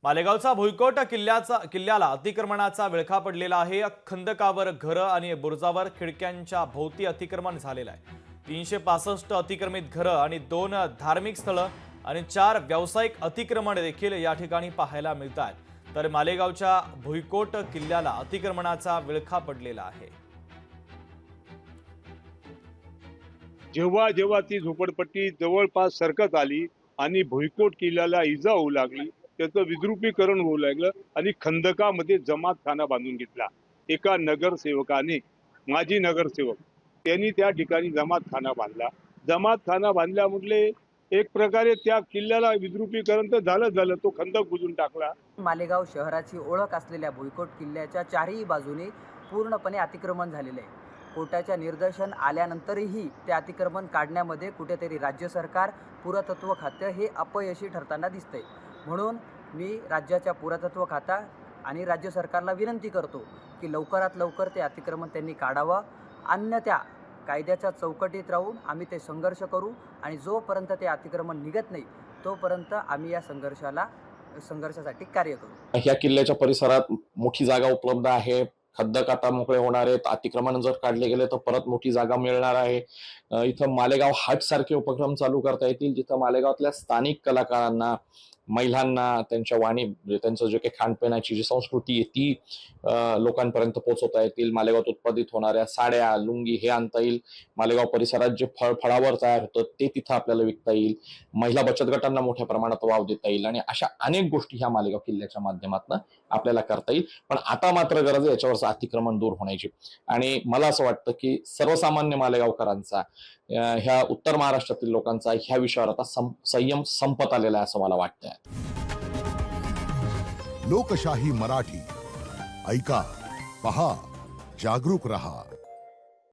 मालेगावचा भुईकोट किल्ल्याला अतिक्रमणाचा विळखा पडलेला आहे। खंदकावर घरं आणि बुरुजावर खिडक्यांच्या भोवती अतिक्रमण झालेलं आहे। 365 अतिक्रमित घरं आणि 2 धार्मिक स्थळं आणि 4 व्यावसायिक अतिक्रमण देखील या ठिकाणी पाहायला मिळतात। तर मालेगावच्या भुईकोट किल्ल्याला अतिक्रमणाचा विळखा पडलेला आहे। जेव्हा जेव्हा ती झोपडपट्टी जवळपास सरकत आली आणि भुईकोट किल्ल्याला इजा होऊ लागली, त्याचं विद्रुपीकरण होऊ लागलं आणि खंदकामध्ये जमातखाना बांधून घेतला। एका नगरसेवकाने, माजी नगरसेवक, त्यांनी त्या ठिकाणी जमातखाना बांधला। जमातखाना बांधल्यामुळे एक प्रकारे त्या किल्ल्याला विद्रुपीकरण तर झालं, तो खंदक बुजून टाकला। मालेगाव शहराची ओळख असलेल्या भुईकोट किल्ल्याच्या चारही बाजूने पूर्णपणे अतिक्रमण झालेले आहे। कोर्टाच्या निर्देशन आल्यानंतरही ते अतिक्रमण काढण्यामध्ये कुठेतरी राज्य सरकार, पुरातत्व खाते हे अपयशी ठरताना दिसतंय। म्हणून मी राज्याच्या पुरातत्व खाता आणि राज्य सरकारला विनंती करतो की लवकरात लवकर ते अतिक्रमण त्यांनी काढावं, अन्यथा कायद्याच्या चौकटीत राहून आम्ही ते संघर्ष करू आणि जोपर्यंत ते अतिक्रमण निघत नाही तोपर्यंत आम्ही या संघर्षासाठी कार्य करू। या किल्ल्याच्या परिसरात मोठी जागा उपलब्ध आहे। खड्डक आता मोकळे होणार आहेत। अतिक्रमण जर काढले गेले तर परत मोठी जागा मिळणार आहे। इथं मालेगाव हाट सारखे उपक्रम चालू करता येतील, जिथं मालेगावातल्या स्थानिक कलाकारांना, महिलांना त्यांच्या वाणी, त्यांचं जे काही खाणपिण्याची जी संस्कृती आहे ती लोकांपर्यंत पोहोचवता येतील। मालेगावात उत्पादित होणाऱ्या साड्या, लुंगी हे आणता येईल। मालेगाव परिसरात जे फळावर तयार होतं ते तिथं आपल्याला विकता येईल। महिला बचत गटांना मोठ्या प्रमाणात वाव देता येईल आणि अशा अनेक गोष्टी ह्या मालेगाव किल्ल्याच्या माध्यमातून आपल्याला करता येईल। पण आता मात्र गरज आहे याच्यावरचं अतिक्रमण दूर होण्याची। आणि मला असं वाटतं की सर्वसामान्य मालेगावकरांचा, ह्या उत्तर महाराष्ट्रातील लोकांचा ह्या विषयावर आता संयम संपत आलेला आहे असं मला वाटतंय। लोकशाही मराठी ऐका, पहा, जागरूक रहा।